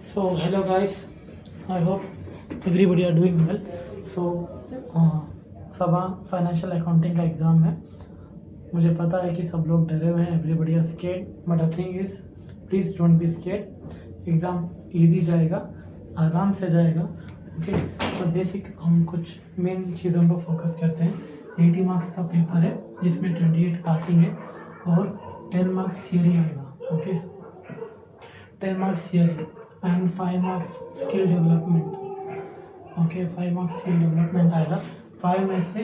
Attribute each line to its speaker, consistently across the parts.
Speaker 1: So hello guys, I hope everybody are doing well. So सबा financial accounting का exam है। मुझे पता है कि सब लोग डरे हुए हैं, everybody are scared, but the thing is please don't be scared. Exam easy जाएगा, आराम से जाएगा। ओके, तो बेसिक हम कुछ मेन चीज़ों पर फोकस करते हैं। 80 मार्क्स का पेपर है जिसमें 28 पासिंग है और 10 मार्क्स थियरी आएगा। Okay, 10 marks theory and 5 marks skill development. Okay, 5 marks skill development आएगा। 5 में से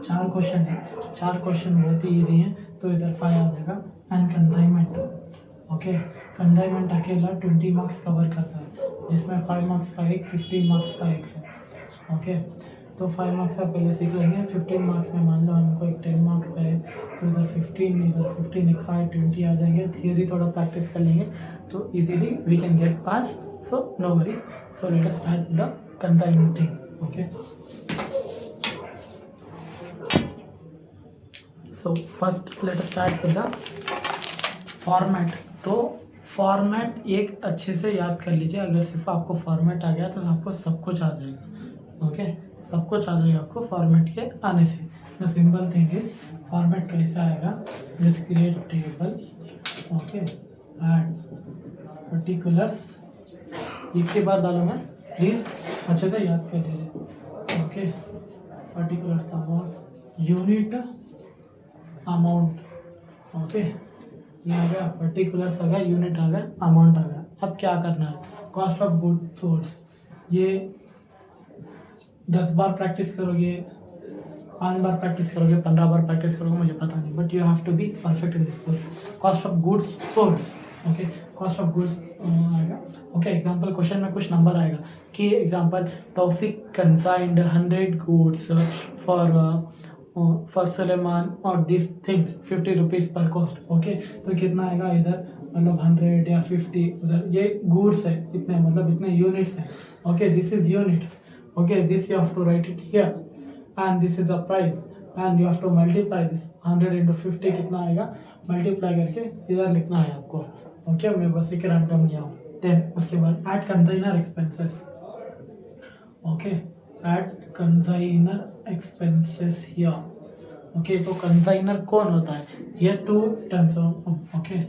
Speaker 1: 4 क्वेश्चन है, 4 क्वेश्चन बहुत ही ईजी हैं, तो इधर 5 आ जाएगा। एंड कंसाइनमेंट, ओके, कंसाइनमेंट अकेला 20 मार्क्स कवर करता है, जिसमें 5 मार्क्स का एक, 15 मार्क्स का एक है। ओके, तो 5 मार्क्स का पहले सीख लेंगे। 15 मार्क्स में मान लो हमको एक 10 मार्क्स का है, तो इधर 15, इधर 15, एक 5, 20 आ जाएंगे। थियरी थोड़ा प्रैक्टिस कर लेंगे तो easily we can get pass, so no worries. So let us start the consignmenting. Okay, so first let us start with the format. तो फॉर्मेट एक अच्छे से याद कर लीजिए। अगर सिर्फ आपको फॉर्मेट आ गया तो आपको सब कुछ आ जाएगा। ओके, सब कुछ आ जाएगा आपको फॉर्मेट के आने से। The simple thing is format कैसे आएगा, just create table, okay, add particulars. एक ही बार डालूंगा, प्लीज़ अच्छे से याद कर लीजिए। Okay, particulars amount, unit amount. Okay, ये आ गया, पर्टिकुलर्स आ गया, यूनिट आ गया, अमाउंट आ गया। अब क्या करना है, कॉस्ट ऑफ गुड सोर्स। ये 10 बार प्रैक्टिस करोगे, 5 बार प्रैक्टिस करोगे, 15 बार प्रैक्टिस करोगे, मुझे पता नहीं, but you have to be perfect in this. Cost of goods sold. Okay, cost of goods आएगा। ओके, एग्जाम्पल क्वेश्चन में कुछ नंबर आएगा कि example Taufiq consigned 100 goods for Suleman और दिस थिंग्स 50 रुपीज़ पर कॉस्ट। ओके, तो कितना आएगा इधर, मतलब 100 या 50, उधर ये गुड्स है इतने, मतलब इतने यूनिट्स हैं। Okay, this is units. Okay, this you have to write it here and this is the price and you have to multiply this 100 into 50 कितना आएगा, मल्टीप्लाई करके इधर लिखना है आपको। ओके, मैं बस एक रैंडम लिया हूँ। 10, उसके बाद add consigner expenses. Okay, add consigner expenses here. Okay, तो कंसाइनर कौन होता है, ये 2 terms. Okay,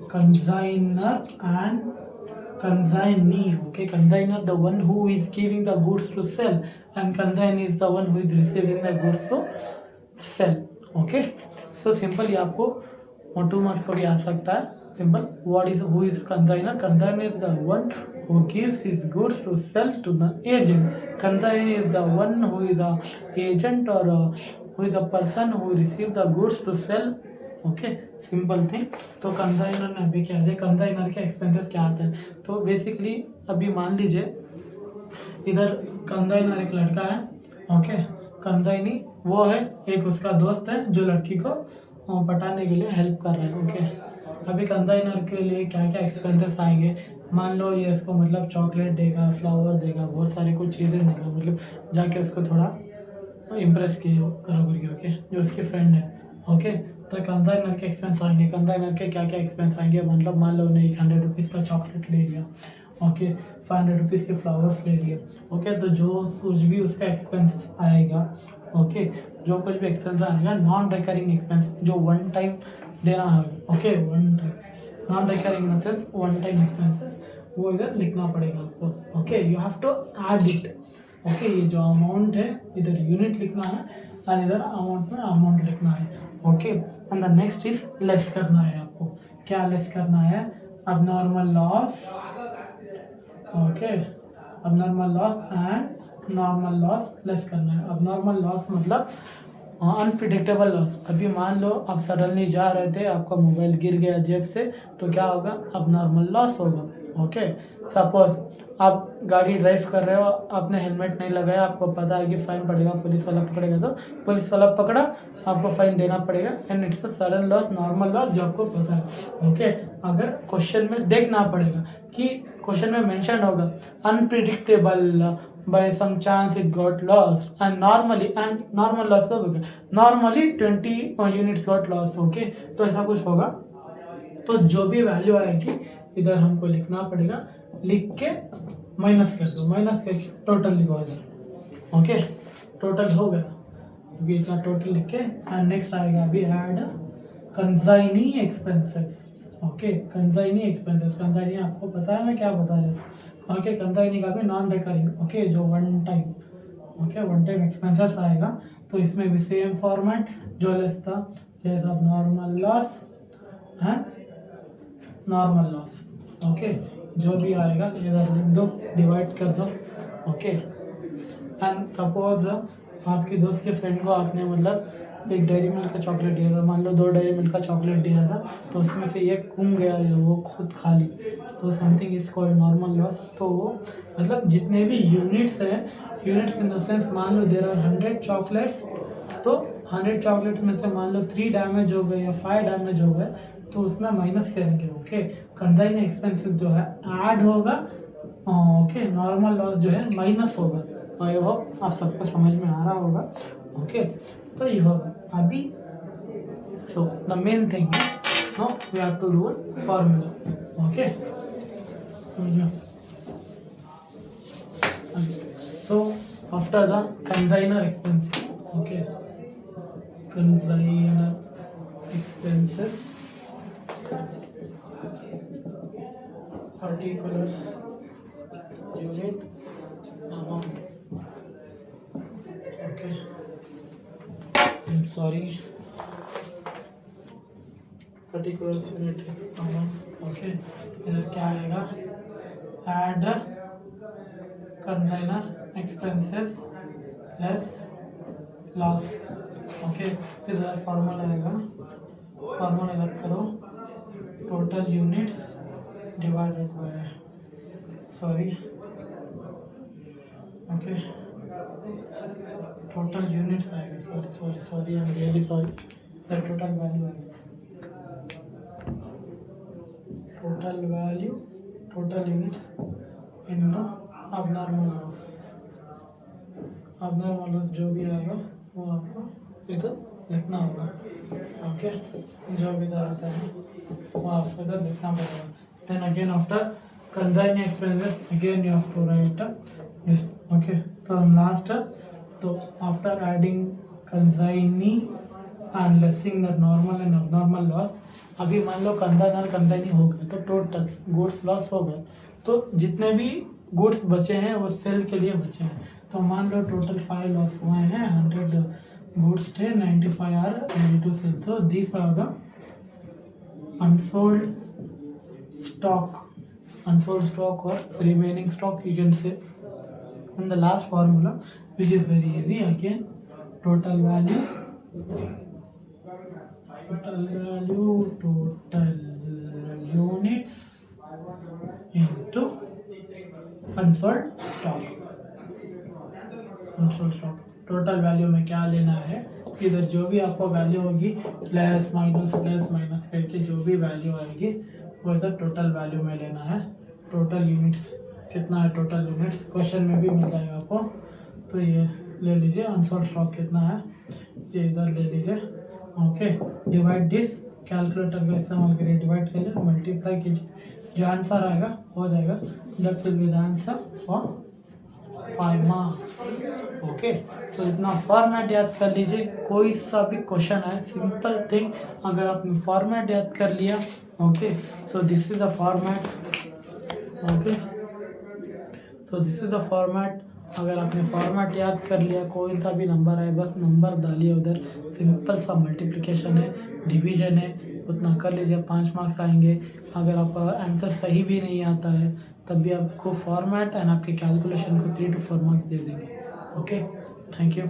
Speaker 1: consigner and consignee. Okay, consigner the one who is giving the goods to sell and consignee is the one who is receiving the goods to sell. Okay, so simple, ये आपको 2 marks को भी आ सकता है। Simple, what is, who is consigner? Consigner is the one who gives his goods to sell to the agent. Consignee is the one who is a agent or who is a person who receives the goods to sell. Okay, simple thing. तो consignor में अभी क्या है, consignor के expenses क्या आते हैं, तो बेसिकली अभी मान लीजिए इधर कंसाइनर एक लड़का है। ओके, कंसाइनी वो है, एक उसका दोस्त है जो लड़की को पटाने के लिए हेल्प कर रहा है। ओके, अभी कंसाइनर के लिए क्या क्या एक्सपेंसेस आएंगे, मान लो ये इसको मतलब चॉकलेट देगा, फ्लावर देगा, बहुत सारी कुछ चीज़ें देगा, मतलब जाके उसको थोड़ा इम्प्रेस करोगे। ओके, जो उसकी फ्रेंड है। ओके, तो कंसाइनर के एक्सपेंस आएंगे। कंसाइनर के क्या क्या एक्सपेंस आएंगे, मतलब मान लो उन्हें 100 रुपीज़ का चॉकलेट ले लिया। ओके, 500 रुपीज़ के फ्लावर्स ले लिए। ओके, तो जो कुछ भी उसका एक्सपेंसेस आएगा, ओके, जो कुछ भी एक्सपेंस आएगा, नॉन रिकरिंग एक्सपेंस, जो वन टाइम देना है। Okay, one time, non recurring in the sense one time expenses, वो इधर लिखना पड़ेगा आपको। Okay, you have to add it. Okay, ये जो अमाउंट है इधर यूनिट लिखना है और इधर अमाउंट में अमाउंट लिखना है। Okay, and the next is less करना है आपको। क्या लेस करना है, abnormal loss. Okay, abnormal loss and normal loss less करना है। अबनॉर्मल लॉस मतलब अनप्रिडिक्टेबल लॉस। अभी मान लो आप सडनली जा रहे थे, आपका मोबाइल गिर गया जेब से, तो क्या होगा, अबनॉर्मल लॉस होगा। ओके, सपोज आप गाड़ी ड्राइव कर रहे हो, आपने हेलमेट नहीं लगाया, आपको पता है कि फ़ाइन पड़ेगा, पुलिस वाला पकड़ेगा, तो पुलिस वाला पकड़ा, आपको फ़ाइन देना पड़ेगा, and it's a sudden loss, normal loss, जो आपको पता है। ओके, अगर क्वेश्चन में देखना पड़ेगा कि क्वेश्चन में मेंशन होगा unpredictable, by some chance it got lost, and normal loss कब होगा, normally 20 units got lost। Okay, तो ऐसा कुछ होगा, तो जो भी वैल्यू आएगी इधर हमको लिखना पड़ेगा लिख के माइनस कर दो, माइनस करके टोटल लिखो इधर। ओके, टोटल हो गया अभी इतना टोटल लिख के। एंड नेक्स्ट आएगा अभी add consignee expenses. Okay, consignee expenses, consignee आपको पता है मैं क्या बता रहा था। ओके, कंसाइनी का भी नॉन रिकरिंग, ओके, जो one time, okay, one time expenses आएगा। तो इसमें भी सेम फॉर्मेट, जो लेस था less of normal loss and normal loss. Okay, जो भी आएगा इधर लिख दो, डिवाइड कर दो। ओके, एंड सपोज आपके दोस्त के फ्रेंड को आपने मतलब एक डेयरी मिल्क का चॉकलेट दिया था, मान लो 2 डेयरी मिल्क का चॉकलेट दिया था, तो उसमें से एक गुम गया है, वो खुद खा ली, तो something is called normal loss. तो वो मतलब जितने भी यूनिट्स हैं, यूनिट्स इन द सेंस मान लो देयर आर 100 चॉकलेट्स, तो 100 चॉकलेट्स में से मान लो 3 डैमेज हो गए या 5 डैमेज हो गए, तो उसमें माइनस करेंगे। ओके, कंसाइनी एक्सपेंसेस जो है ऐड होगा, ओके, नॉर्मल लॉस जो है माइनस होगा। आई होप आप सबको समझ में आ रहा होगा। ओके, तो ये होगा अभी। So the main thing now we have to do formula. Okay, so after the consignor expenses, okay, consignor expenses, particulars, unit amount, okay, I'm sorry, particulars unit amount, okay, इधर क्या आएगा, add consignor expenses less loss। Okay, फिर formula आएगा, formula याद करो, total units divided by, sorry, okay, total units आएगा, sorry sorry sorry, I am really sorry, the total value आएगा, total value, total units into abnormal loss. Abnormal loss जो भी आएगा वो आपको इधर लिखना होगा। ओके, जो भी इधर आता है वो आपको इधर लिखना पड़ेगा। Then again after consignee expenses again you have to write this. Okay, तो हम लास्ट, तो after adding consignee and lessing the normal and abnormal loss, अभी मान लो कंसाइनी हो गए तो टोटल गुड्स लॉस हो गए, तो जितने भी गुड्स बचे हैं वो सेल के लिए बचे हैं। तो मान लो टोटल 5 लॉस हुए हैं, 100 गुड्स थे, 95 आर रेडी टू सेल। तो this are the unsold stock और remaining stock, you can say in the last formula, which is very easy. Again, total value, total units into unsold stock. Total value में क्या लेना है, इधर जो भी आपको वैल्यू होगी प्लस माइनस करके जो भी वैल्यू आएगी वो इधर टोटल वैल्यू में लेना है। टोटल यूनिट्स कितना है, टोटल यूनिट्स क्वेश्चन में भी मिल जाएगा आपको, तो ये ले लीजिए। अनसोल्ड स्टॉक कितना है ये इधर ले लीजिए। ओके, डिवाइड दिस, कैलकुलेटर का इस्तेमाल करिए, डिवाइड कर लिए, मल्टीप्लाई कीजिए, जो आंसर आएगा हो जाएगा। That will be the answer for 5 marks. Okay, तो इतना फॉर्मेट याद कर लीजिए, कोई सा भी क्वेश्चन आए, सिंपल थिंग, अगर आपने फॉर्मेट याद कर लिया, okay, so this is the format. Okay, so this is the format. अगर आपने फॉर्मेट याद कर लिया, कोई सा भी नंबर है बस नंबर डालिए उधर, सिंपल सा मल्टीप्लिकेशन है, डिवीजन है, उतना कर लीजिए, 5 मार्क्स आएंगे। अगर आप आंसर सही भी नहीं आता है तब भी आपको फॉर्मेट एंड आपके कैलकुलेशन को 3 to 4 मार्क्स दे देंगे। Okay, thank you.